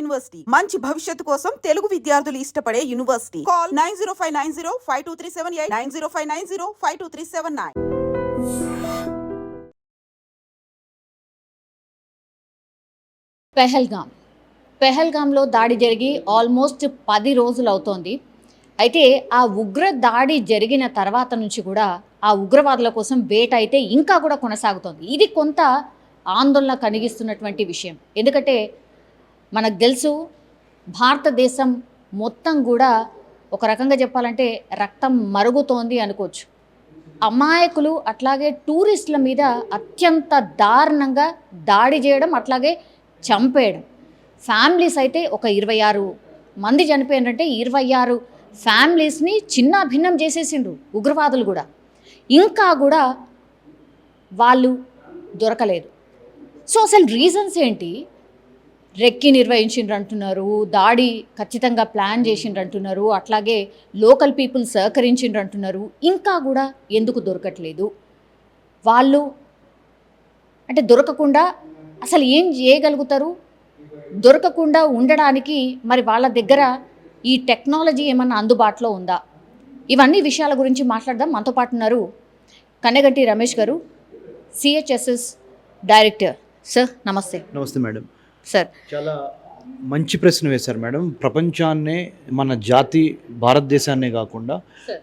University మంచి భవిష్యత్తు కోసం తెలుగు విద్యార్థులు ఇష్టపడే యూనివర్సిటీ. కాల్ 9059052378 9059052379. పెహల్గాంలో దాడి జరిగి ఆల్మోస్ట్ 10 రోజులు అవుతోంది. అయితే ఆ ఉగ్ర దాడి జరిగిన తర్వాత నుంచి కూడా ఆ ఉగ్రవాదుల కోసం వేట అయితే ఇంకా కూడా కొనసాగుతోంది. ఇది కొంత ఆందోళన కలిగిస్తున్నటువంటి విషయం. ఎందుకంటే మనకు తెలుసు, భారతదేశం మొత్తం కూడా ఒక రకంగా చెప్పాలంటే రక్తం మరుగుతోంది అనుకోవచ్చు. అమాయకులు అట్లాగే టూరిస్టుల మీద అత్యంత దారుణంగా దాడి చేయడం, అట్లాగే చంపేయడం. ఫ్యామిలీస్ అయితే ఒక 26 మంది చనిపోయినారంటే 26 ఫ్యామిలీస్ని చిన్న భిన్నం చేసేసిండ్రు ఉగ్రవాదులు కూడా. ఇంకా కూడా వాళ్ళు దొరకలేదు. సో అసలు రీజన్స్ ఏంటి? రెక్కి నిర్వహించిండ్రు అంటున్నారు, దాడి ఖచ్చితంగా ప్లాన్ చేసిండ్రు అంటున్నారు, అట్లాగే లోకల్ పీపుల్ సహకరించిండ్రు అంటున్నారు. ఇంకా కూడా ఎందుకు దొరకట్లేదు? వాళ్ళు అంటే దొరకకుండా అసలు ఏం చేయగలుగుతారు? దొరకకుండా ఉండడానికి మరి వాళ్ళ దగ్గర ఈ టెక్నాలజీ ఏమన్నా అందుబాటులో ఉందా? ఇవన్నీ విషయాల గురించి మాట్లాడదాం. మనతో పాటు ఉన్నారు కన్నెగంటి రమేష్ గారు, సిహెచ్ఎస్ఎస్ డైరెక్టర్. సార్ నమస్తే. నమస్తే మేడం. సార్ చాలా మంచి ప్రశ్న వేశారు మేడం. ప్రపంచాన్నే, మన జాతి భారతదేశాన్నే కాకుండా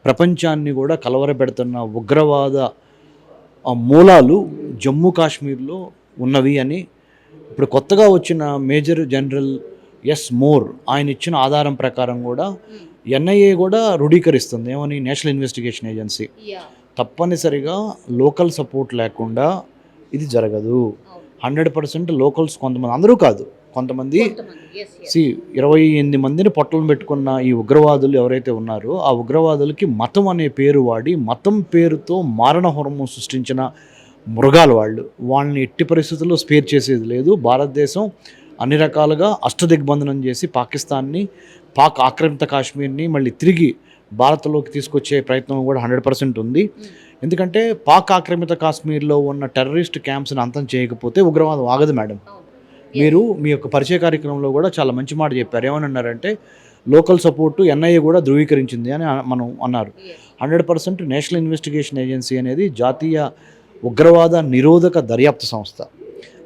ప్రపంచాన్ని కూడా కలవరపెడుతున్న ఉగ్రవాద మూలాలు జమ్మూ కాశ్మీర్లో ఉన్నవి అని ఇప్పుడు కొత్తగా వచ్చిన మేజర్ జనరల్ ఎస్ మోర్ ఆయన ఇచ్చిన ఆధారం ప్రకారం కూడా ఎన్ఐఏ కూడా రుడీకరిస్తుంది. ఏమని? National investigation agency. తప్పనిసరిగా లోకల్ సపోర్ట్ లేకుండా ఇది జరగదు. 100% లోకల్స్, కొంతమంది, అందరూ కాదు, కొంతమంది 28 మందిని పొట్టలను పెట్టుకున్న ఈ ఉగ్రవాదులు ఎవరైతే ఉన్నారో ఆ ఉగ్రవాదులకి మతం అనే పేరు వాడి, మతం పేరుతో మారణ హోమం సృష్టించిన మృగాలు వాళ్ళు. వాళ్ళని ఎట్టి పరిస్థితుల్లో స్పేర్ చేసేది లేదు. భారతదేశం అన్ని రకాలుగా అష్టదిగ్బంధనం చేసి పాకిస్తాన్ని, పాక్ ఆక్రమిత కాశ్మీర్ని మళ్ళీ తిరిగి భారత్లోకి తీసుకొచ్చే ప్రయత్నం కూడా 100% ఉంది. ఎందుకంటే పాక్ ఆక్రమిత కాశ్మీర్లో ఉన్న టెర్రరిస్ట్ క్యాంప్స్ని అంతం చేయకపోతే ఉగ్రవాదం ఆగదు మేడం. మీరు మీ యొక్క పరిచయ కార్యక్రమంలో కూడా చాలా మంచి మాట చెప్పారు. ఏమని అన్నారంటే లోకల్ సపోర్టు ఎన్ఐఏ కూడా ధృవీకరించింది అని మనం అన్నారు. 100% నేషనల్ ఇన్వెస్టిగేషన్ ఏజెన్సీ అనేది జాతీయ ఉగ్రవాద నిరోధక దర్యాప్తు సంస్థ.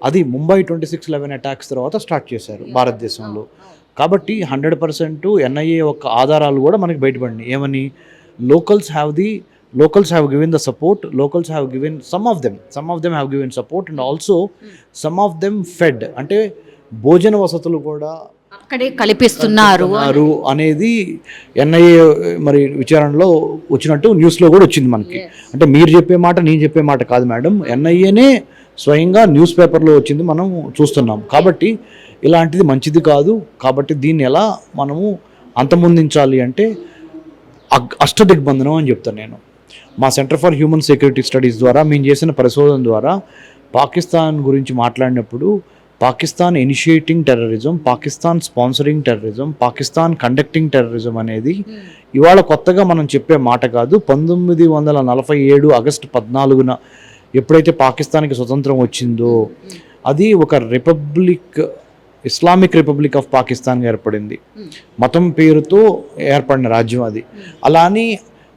అది ముంబై 26/11 అటాక్స్ తర్వాత స్టార్ట్ చేశారు భారతదేశంలో. కాబట్టి 100% ఎన్ఐఏ యొక్క ఆధారాలు కూడా మనకి బయటపడినాయి. ఏమని? Locals have given the support, locals have given, some of them have given support and also some of them fed, అంటే భోజన వసతులు కూడా అక్కడే కల్పిస్తున్నారు అనేది ఎన్ఐఏ మరి విచారణలో వచ్చినట్టు న్యూస్లో కూడా వచ్చింది మనకి. అంటే మీరు చెప్పే మాట, నేను చెప్పే మాట కాదు మేడం, ఎన్ఐఏనే స్వయంగా న్యూస్ పేపర్లో వచ్చింది, మనం చూస్తున్నాం. కాబట్టి ఇలాంటిది మంచిది కాదు. కాబట్టి దీన్ని ఎలా మనము అంతమొందించాలి అంటే అష్టదిగ్బంధనం అని చెప్తాను నేను. మా centre for human security studies ద్వారా మేము చేసిన పరిశోధన ద్వారా పాకిస్తాన్ గురించి మాట్లాడినప్పుడు Pakistan initiating terrorism, Pakistan sponsoring terrorism, Pakistan conducting terrorism అనేది ఇవాళ కొత్తగా మనం చెప్పే మాట కాదు. 1947 ఆగస్టు 14న ఎప్పుడైతే పాకిస్తాన్కి స్వతంత్రం వచ్చిందో అది ఒక రిపబ్లిక్, ఇస్లామిక్ రిపబ్లిక్ ఆఫ్ పాకిస్తాన్గా ఏర్పడింది. మతం పేరుతో ఏర్పడిన రాజ్యం అది. అలా అని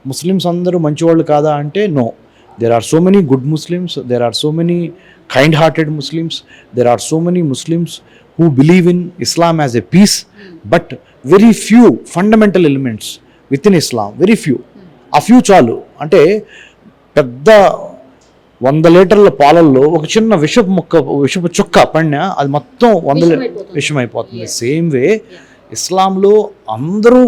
ముస్లిమ్స్ అందరూ మంచివాళ్ళు కాదా అంటే no. There are so many good Muslims, there are so many kind hearted Muslims, there are so many Muslims who believe in Islam as a peace, but very few fundamental elements within Islam, very few. ఆ few చాలు. అంటే పెద్ద 100 లీటర్ల పాలల్లో ఒక చిన్న విషపు చుక్క పడినా అది మొత్తం 100 విషమైపోతుంది. సేమ్ వే ఇస్లాంలో అందరూ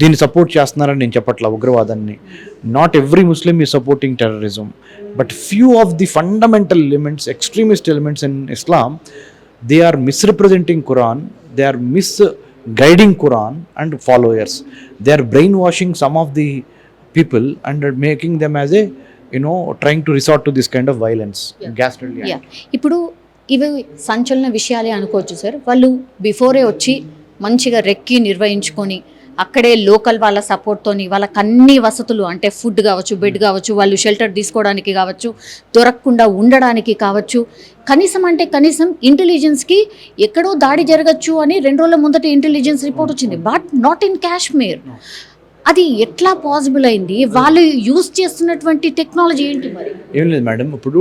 దీన్ని సపోర్ట్ చేస్తున్నారని నేను చెప్పట్లా ఉగ్రవాదాన్ని. Not every Muslim is supporting terrorism, but few of the fundamental elements, extremist elements in Islam, they are misrepresenting Quran, they are misguiding Quran and followers. They are brain washing some of the people and making them as a trying to resort to this kind of violence. ఇప్పుడు ఇవి సంచలన విషయాలే అనుకోవచ్చు sir. వాళ్ళు before వచ్చి మంచిగా recce నిర్వహించుకొని అక్కడే local వాళ్ళ సపోర్ట్తోని వాళ్ళకి అన్ని వసతులు అంటే ఫుడ్ కావచ్చు, బెడ్ కావచ్చు, వాళ్ళు షెల్టర్ తీసుకోవడానికి కావచ్చు, దొరకకుండా ఉండడానికి కావచ్చు, కనీసం ఇంటెలిజెన్స్కి ఎక్కడో దాడి జరగచ్చు అని 2 రోజుల ముందట ఇంటెలిజెన్స్ రిపోర్ట్ వచ్చింది, బట్ నాట్ ఇన్ కాశ్మీర్. అది ఎట్లా పాసిబుల్ అయింది? వాళ్ళు యూజ్ చేస్తున్నటువంటి టెక్నాలజీ ఏంటి మరి? ఏం లేదు మేడం, ఇప్పుడు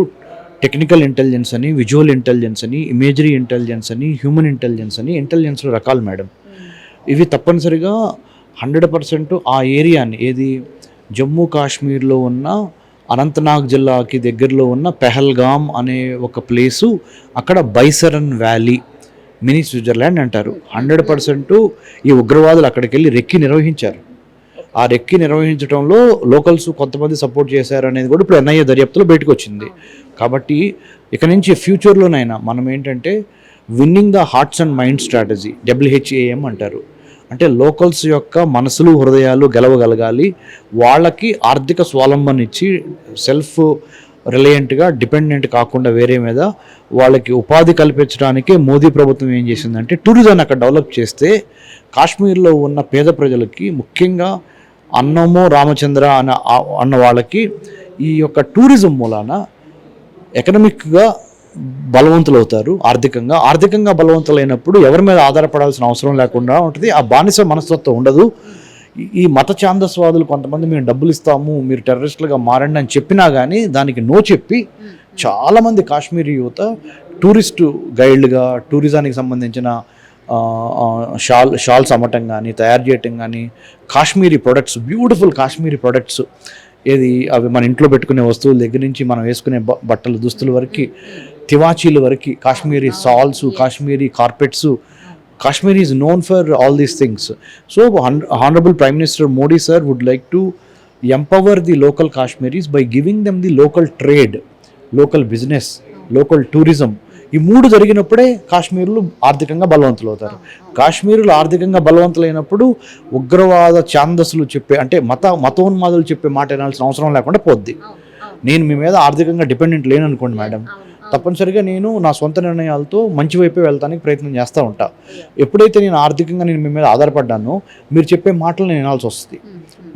టెక్నికల్ ఇంటెలిజెన్స్ అని, విజువల్ ఇంటెలిజెన్స్ అని, ఇమేజరీ ఇంటెలిజెన్స్ అని, హ్యూమన్ ఇంటెలిజెన్స్ అని ఇంటెలిజెన్స్లో రకాలు మేడం. ఇవి తప్పనిసరిగా 100% ఆ ఏరియాని, ఏది జమ్మూ కాశ్మీర్లో ఉన్న అనంతనాగ్ జిల్లాకి దగ్గరలో ఉన్న పెహల్గామ్ అనే ఒక ప్లేసు, అక్కడ బైసరన్ వ్యాలీ మినీ స్విట్జర్లాండ్ అంటారు. 100% ఈ ఉగ్రవాదులు అక్కడికి వెళ్ళి రెక్కి నిర్వహించారు. ఆ రెక్కి నిర్వహించడంలో లోకల్స్ కొంతమంది సపోర్ట్ చేశారు అనేది కూడా ఇప్పుడు ఎన్ఐఏ దర్యాప్తులో బయటకు వచ్చింది. కాబట్టి ఇక నుంచి ఫ్యూచర్లోనైనా మనం ఏంటంటే winnowing the hearts and mind strategy, WHAM అంటారు. అంటే లోకల్స్ యొక్క మనసులు హృదయాలు గెలవగలగాలి, వాళ్ళకి ఆర్థిక స్వావలంబన ఇచ్చి సెల్ఫ్ రిలయంట్గా డిపెండెంట్ కాకుండా వేరే మీద వాళ్ళకి ఉపాధి కల్పించడానికి మోదీ ప్రభుత్వం ఏం చేసిందంటే టూరిజం అక్కడ డెవలప్ చేస్తే కాశ్మీర్లో ఉన్న పేద ప్రజలకి, ముఖ్యంగా అన్నమో రామచంద్ర అన్న వాళ్ళకి ఈ యొక్క టూరిజం మూలాన ఎకనామిక్గా బలవంతులు అవుతారు. ఆర్థికంగా బలవంతులైనప్పుడు ఎవరి మీద ఆధారపడాల్సిన అవసరం లేకుండా ఉంటుంది. ఆ బానిస మనస్తత్వం ఉండదు. ఈ మత ఛాందస్వాదులు కొంతమంది మేము డబ్బులు ఇస్తాము, మీరు టెర్రరిస్టులుగా మారండి అని చెప్పినా కానీ దానికి నో చెప్పి చాలామంది కాశ్మీరీ యువత టూరిస్టు గైడ్లుగా, టూరిజానికి సంబంధించిన షాల్స్ అమ్మటం కానీ, తయారు చేయటం కానీ, Kashmiri products, beautiful Kashmiri products, ఏది అవి మన ఇంట్లో పెట్టుకునే వస్తువుల దగ్గర నుంచి మనం వేసుకునే బట్టలు, దుస్తుల వరకు, తివాచీల వరకు, Kashmiri shawls, Kashmiri carpets. Kashmir is known for all these things. So, Honorable Prime Minister Modi sir would like to empower the local Kashmiris by giving them the local trade, local business, local tourism. ఈ 3 జరిగినప్పుడే కాశ్మీర్లు ఆర్థికంగా బలవంతులు అవుతారు. కాశ్మీర్లు ఆర్థికంగా బలవంతులైనప్పుడు ఉగ్రవాద ఛాందస్సులు చెప్పే, అంటే మతోన్మాదులు చెప్పే మాట వినాల్సిన అవసరం లేకుండా పోద్ది. నేను మీ మీద ఆర్థికంగా డిపెండెంట్ లేను అనుకోండి మేడం, తప్పనిసరిగా నేను నా సొంత నిర్ణయాలతో మంచి వైపే వెళ్తానికి ప్రయత్నం చేస్తూ ఉంటా. ఎప్పుడైతే నేను ఆర్థికంగా మీ మీద ఆధారపడ్డానో మీరు చెప్పే మాటలు నేను వినాల్సి వస్తుంది.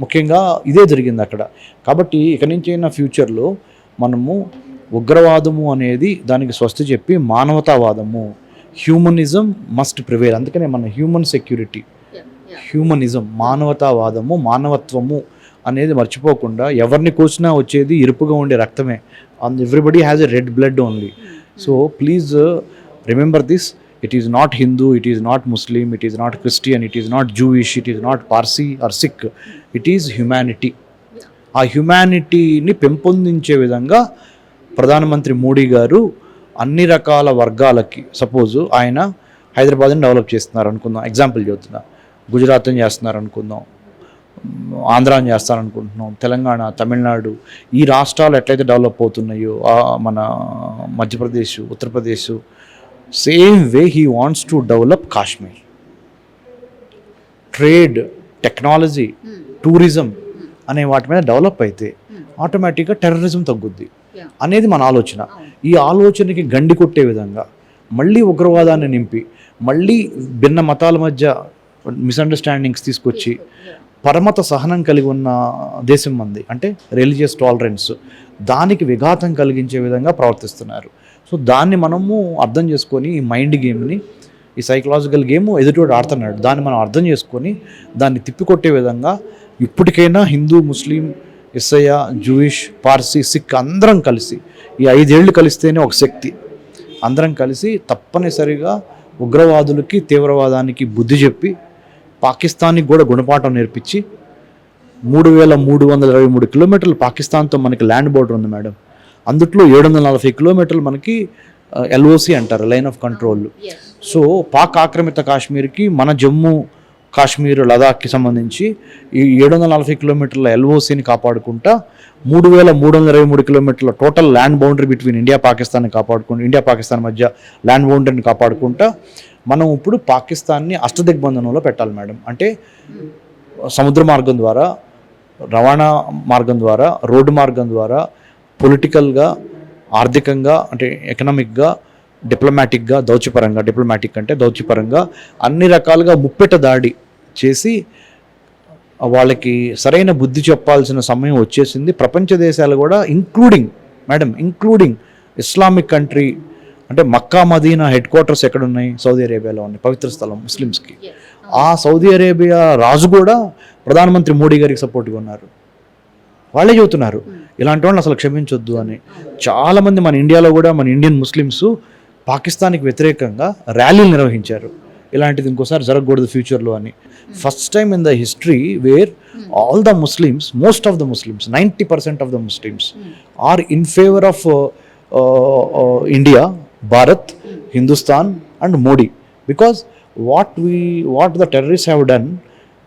ముఖ్యంగా ఇదే జరిగింది అక్కడ. కాబట్టి ఇక నుంచి అయినా ఫ్యూచర్లో మనము ఉగ్రవాదము అనేది దానికి స్వస్తి చెప్పి మానవతావాదము, హ్యూమనిజం మస్ట్ ప్రివేల్. అందుకనే మన హ్యూమన్ సెక్యూరిటీ, హ్యూమనిజం, మానవతావాదము, మానవత్వము అనేది మర్చిపోకుండా, ఎవరిని కూర్చున్నా వచ్చేది ఇరుపుగా ఉండే రక్తమే. And everybody has a red blood only. So please remember this. It is not Hindu, it is not Muslim, it is not Christian, it is not Jewish, it is not Parsi or Sikh. It is humanity. ఆ హ్యుమానిటీని పెంపొందించే విధంగా ప్రధానమంత్రి మోడీ గారు అన్ని రకాల వర్గాలకి, suppose ఆయన హైదరాబాద్ని డెవలప్ చేస్తున్నారు అనుకుందాం, ఎగ్జాంపుల్ చెబుతున్నా, గుజరాత్ని చేస్తున్నారు అనుకుందాం, ఆంధ్రాని చేస్తారనుకుంటున్నాం, తెలంగాణ, తమిళనాడు, ఈ రాష్ట్రాలు ఎట్లయితే డెవలప్ అవుతున్నాయో, మన Madhya Pradesh, Uttar Pradesh, same way he wants to develop Kashmir. Trade, technology, tourism అనే వాటి మీద డెవలప్ అయితే ఆటోమేటిక్గా టెర్రరిజం తగ్గుద్ది అనేది మన ఆలోచన. ఈ ఆలోచనకి గండి కొట్టే విధంగా మళ్ళీ ఉగ్రవాదాన్ని నింపి, మళ్ళీ భిన్న మతాల మధ్య మిస్అండర్స్టాండింగ్స్ తీసుకొచ్చి, పరమత సహనం కలిగి ఉన్న దేశం మంది, అంటే రిలీజియస్ టాలరెన్స్, దానికి విఘాతం కలిగించే విధంగా ప్రవర్తిస్తున్నారు. సో దాన్ని మనము అర్థం చేసుకొని, ఈ మైండ్ గేమ్ని, ఈ సైకలాజికల్ గేమ్ ఎదుటివాడు ఆడుతున్నాడు, దాన్ని మనం అర్థం చేసుకొని దాన్ని తిప్పికొట్టే విధంగా ఇప్పటికైనా హిందూ, ముస్లిం, ఇస్సయ, జూయిష్, పార్సీ, సిక్ అందరం కలిసి, ఈ 5 ఏళ్ళు కలిస్తేనే ఒక శక్తి, అందరం కలిసి తప్పనిసరిగా ఉగ్రవాదులకి, తీవ్రవాదానికి బుద్ధి చెప్పి, పాకిస్తాన్కి కూడా గుణపాఠం నేర్పించి, 3323 కిలోమీటర్లు పాకిస్తాన్తో మనకి ల్యాండ్ బోర్డర్ ఉంది మేడం. అందుట్లో 740 కిలోమీటర్లు మనకి LOC అంటారు, line of control. So Pak ఆక్రమిత కాశ్మీర్కి, మన జమ్మూ కాశ్మీర్, లదాఖ్కి సంబంధించి ఈ 740 కిలోమీటర్ల LOCని కాపాడుకుంటా, 3323 కిలోమీటర్ల total land boundary between India పాకిస్తాన్ని కాపాడుకుంటూ, ఇండియా పాకిస్తాన్ మధ్య ల్యాండ్ బౌండరీని కాపాడుకుంటా మనం ఇప్పుడు పాకిస్తాన్ని అష్టదిగ్బంధనంలో పెట్టాలి మేడం. అంటే సముద్ర మార్గం ద్వారా, రవాణా మార్గం ద్వారా, రోడ్డు మార్గం ద్వారా, పొలిటికల్గా, ఆర్థికంగా, అంటే ఎకనామిక్గా, డిప్లొమాటిక్గా, దౌత్యపరంగా, డిప్లొమాటిక్ అంటే దౌత్యపరంగా అన్ని రకాలుగా ముప్పెట దాడి చేసి వాళ్ళకి సరైన బుద్ధి చెప్పాల్సిన సమయం వచ్చేసింది. ప్రపంచ దేశాలు కూడా ఇంక్లూడింగ్ ఇస్లామిక్ కంట్రీ, అంటే మక్కా మదీనా హెడ్ క్వార్టర్స్ ఎక్కడున్నాయి? సౌదీ అరేబియాలో ఉన్నాయి, పవిత్ర స్థలం ముస్లిమ్స్కి. ఆ సౌదీ అరేబియా రాజు కూడా ప్రధానమంత్రి మోడీ గారికి సపోర్ట్గా ఉన్నారు. వాళ్ళే చెబుతున్నారు ఇలాంటి వాళ్ళని అసలు క్షమించొద్దు అని. చాలామంది మన ఇండియాలో కూడా మన ఇండియన్ ముస్లిమ్స్ పాకిస్తాన్కి వ్యతిరేకంగా ర్యాలీలు నిర్వహించారు, ఇలాంటిది ఇంకోసారి జరగకూడదు ఫ్యూచర్లో అని. First time in the history where all the Muslims, most of the Muslims, 90% of the Muslims are in favour of India, Bharat, Hindustan and Modi. Because what the terrorists have done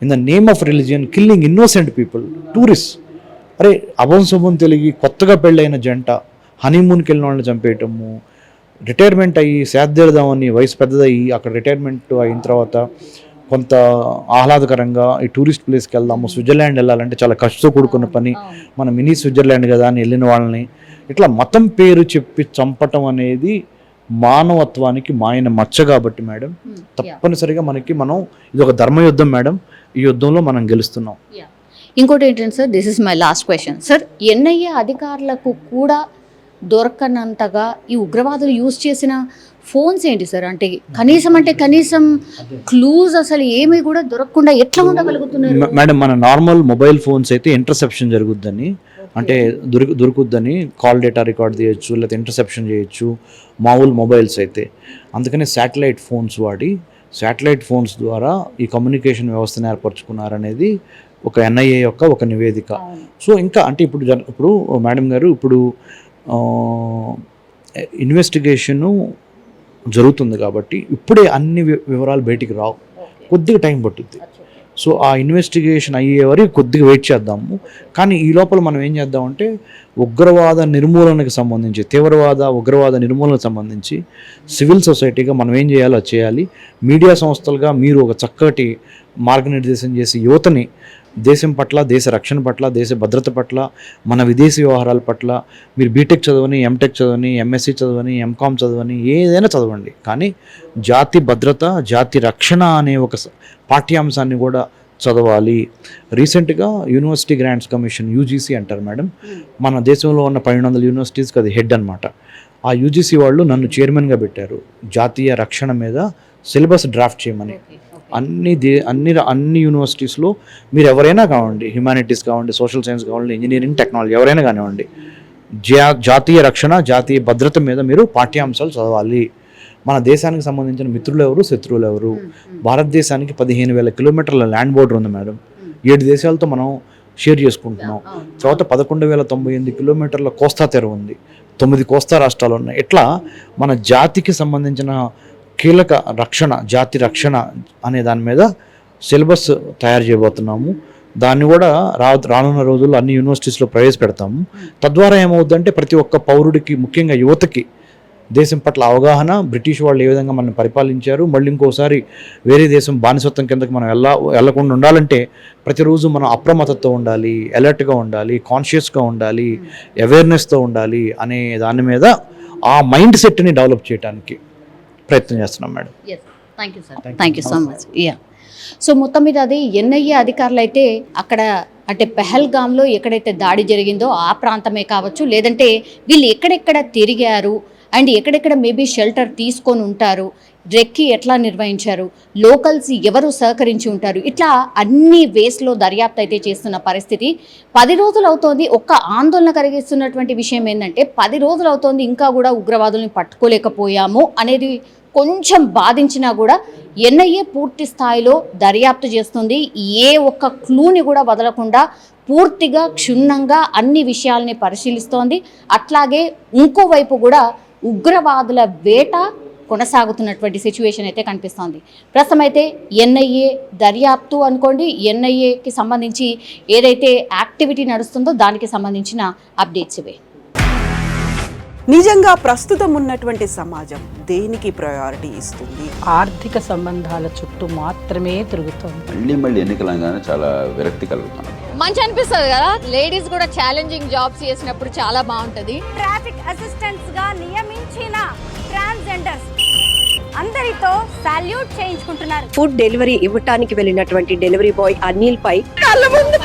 in the name of religion, killing innocent people, tourists. అరే అభంశుభం తెలిగి కొత్తగా పెళ్ళైన జంట హనీమూన్కి వెళ్ళిన వాళ్ళని చంపేయటము, retirement అయ్యి సేద్దేద్దామని వయసు పెద్దదయ్యి అక్కడ రిటైర్మెంట్ అయిన తర్వాత కొంత ఆహ్లాదకరంగా ఈ టూరిస్ట్ ప్లేస్కి వెళ్దాము, స్విట్జర్లాండ్ వెళ్ళాలంటే చాలా ఖర్చుతో కూడుకున్న పని, మన మినీ స్విట్జర్లాండ్ కదా అని వెళ్ళిన వాళ్ళని ఇట్లా మతం పేరు చెప్పి చంపటం అనేది మానవత్వానికి మాయన మచ్చ. కాబట్టి మేడం తప్పనిసరిగా మనం ఇది ఒక ధర్మయుద్ధం మేడం, ఈ యుద్ధంలో మనం గెలుస్తున్నాం. ఇంకోటి ఏంటంటే sir, this is my last question sir, NIA అధికారులకు కూడా దొరకనంతగా ఈ ఉగ్రవాదులు యూజ్ చేసిన ఫోన్స్ ఏంటి సార్? అంటే కనీసం క్లూజ్ అసలు ఏమీ కూడా దొరకకుండా ఎట్లా ఉండగలుగుతున్నారు మేడం? మన నార్మల్ మొబైల్ ఫోన్స్ అయితే ఇంటర్సెప్షన్ జరుగుద్దని, అంటే దొరుకుద్దని కాల్ డేటా రికార్డ్ చేయొచ్చు, లేకపోతే ఇంటర్సెప్షన్ చేయొచ్చు మామూలు మొబైల్స్ అయితే. అందుకని శాటిలైట్ ఫోన్స్ ద్వారా ఈ కమ్యూనికేషన్ వ్యవస్థను ఏర్పరచుకున్నారనేది ఒక ఎన్ఐఏ యొక్క ఒక నివేదిక. సో ఇంకా అంటే ఇప్పుడు మేడం గారు ఇప్పుడు ఇన్వెస్టిగేషను జరుగుతుంది కాబట్టి ఇప్పుడే అన్ని వివరాలు బయటికి రావు, కొద్దిగా టైం పట్టుద్ది. సో ఆ ఇన్వెస్టిగేషన్ అయ్యే వరకు కొద్దిగా వెయిట్ చేద్దాము. కానీ ఈ లోపల మనం ఏం చేద్దామంటే ఉగ్రవాద నిర్మూలనకు సంబంధించి, ఉగ్రవాద నిర్మూలనకు సంబంధించి సివిల్ సొసైటీగా మనం ఏం చేయాలో అది చేయాలి. మీడియా సంస్థలుగా మీరు ఒక చక్కటి మార్గనిర్దేశం చేసి యువతని దేశం పట్ల, దేశ రక్షణ పట్ల, దేశ భద్రత పట్ల, మన విదేశీ వ్యవహారాల పట్ల, మీరు బీటెక్ చదవని, ఎంటెక్ చదవని, ఎంఎస్సి చదవని, ఎంకామ్ చదవని, ఏదైనా చదవండి, కానీ జాతి భద్రత, జాతి రక్షణ అనే ఒక పాఠ్యాంశాన్ని కూడా చదవాలి. రీసెంట్గా యూనివర్సిటీ గ్రాంట్స్ కమిషన్, యూజీసీ అంటారు మేడం, మన దేశంలో ఉన్న 1200 యూనివర్సిటీస్కి అది హెడ్ అనమాట. ఆ యూజీసీ వాళ్ళు నన్ను చైర్మన్గా పెట్టారు జాతీయ రక్షణ మీద సిలబస్ డ్రాఫ్ట్ చేయమని. అన్ని యూనివర్సిటీస్లో మీరు ఎవరైనా కావండి, హ్యుమానిటీస్ కావండి, సోషల్ సైన్స్ కావండి, ఇంజనీరింగ్, టెక్నాలజీ ఎవరైనా కానివ్వండి, జాతీయ రక్షణ, జాతీయ భద్రత మీద మీరు పాఠ్యాంశాలు చదవాలి. మన దేశానికి సంబంధించిన మిత్రులు ఎవరు, శత్రువులు ఎవరు. భారతదేశానికి 15,000 కిలోమీటర్ల ల్యాండ్ బోర్డర్ ఉంది మేడం, 7 దేశాలతో మనం షేర్ చేసుకుంటున్నాం. తర్వాత 11,098 కిలోమీటర్ల కోస్తా తెర ఉంది, 9 కోస్తా రాష్ట్రాలు ఉన్నాయి. ఇట్లా మన జాతికి సంబంధించిన కీలక రక్షణ, జాతి రక్షణ అనే దాని మీద సిలబస్ తయారు చేయబోతున్నాము. దాన్ని కూడా రానున్న రోజుల్లో అన్ని యూనివర్సిటీస్లో ప్రవేశపెడతాము. తద్వారా ఏమవుతుందంటే ప్రతి ఒక్క పౌరుడికి, ముఖ్యంగా యువతకి దేశం పట్ల అవగాహన, బ్రిటిష్ వాళ్ళు ఏ విధంగా మనం పరిపాలించారు, మళ్ళీ ఇంకోసారి వేరే దేశం బానిసత్వం కిందకి మనం వెళ్ళకుండా ఉండాలంటే ప్రతిరోజు మనం అప్రమత్తతో ఉండాలి, అలర్ట్గా ఉండాలి, కాన్షియస్గా ఉండాలి, అవేర్నెస్తో ఉండాలి అనే దాని మీద ఆ మైండ్ సెట్ని డెవలప్ చేయడానికి ప్రయత్నం చేస్తున్నాం madam. Thank you so much. So మొత్తం మీద అది ఎన్ఐఏ అధికారులు అయితే అక్కడ అంటే పెహల్గామ్లో ఎక్కడైతే దాడి జరిగిందో ఆ ప్రాంతమే కావచ్చు, లేదంటే వీళ్ళు ఎక్కడెక్కడ తిరిగారు అండ్ ఎక్కడెక్కడ మేబీ షెల్టర్ తీసుకొని ఉంటారు, రెక్కి ఎట్లా నిర్వహించారు, లోకల్స్ ఎవరు సహకరించి ఉంటారు, ఇట్లా అన్ని వేస్లో దర్యాప్తు అయితే చేస్తున్న పరిస్థితి. 10 రోజులు అవుతోంది. ఒక్క ఆందోళన కలిగిస్తున్నటువంటి విషయం ఏంటంటే 10 రోజులు అవుతోంది ఇంకా కూడా ఉగ్రవాదుల్ని పట్టుకోలేకపోయాము అనేది కొంచెం బాధించినా కూడా ఎన్ఐఏ పూర్తి స్థాయిలో దర్యాప్తు చేస్తుంది. ఏ ఒక్క క్లూని కూడా వదలకుండా పూర్తిగా క్షుణ్ణంగా అన్ని విషయాల్ని పరిశీలిస్తోంది. అట్లాగే ఇంకోవైపు కూడా ఉగ్రవాదుల వేట కొనసాగుతున్నటువంటి సిచ్యువేషన్ అయితే కనిపిస్తోంది. ప్రస్తుతం అయితే ఎన్ఐఏ దర్యాప్తు అనుకోండి, ఎన్ఐఏకి సంబంధించి ఏదైతే యాక్టివిటీ నడుస్తుందో దానికి సంబంధించిన అప్డేట్స్ ఇవే. నిజంగా ప్రస్తుతం ఉన్నటువంటి సమాజం దేనికి ప్రయారిటీ ఇస్తుంది? ఆర్థిక సంబంధాల చుట్టూ మాత్రమే తిరుగుతుంది. మళ్ళీ ఎన్నికలంగానే చాలా విరక్తి కలుగుతాను. మంచి అనిపిస్తుంది కదా, లేడీస్ కూడా ఛాలెంజింగ్ జాబ్స్ చేసినప్పుడు చాలా బాగుంటది. ట్రాఫిక్ అసిస్టెంట్స్ గా నియమించిన ట్రాన్స్జెండర్స్ అందరితో సాల్యూట్ చేయించుకుంటున్నారు. ఫుడ్ డెలివరీ ఇవ్వటానికి వెళ్ళినటువంటి డెలివరీ బాయ్ అనిల్ పై కళ్ళ ముందు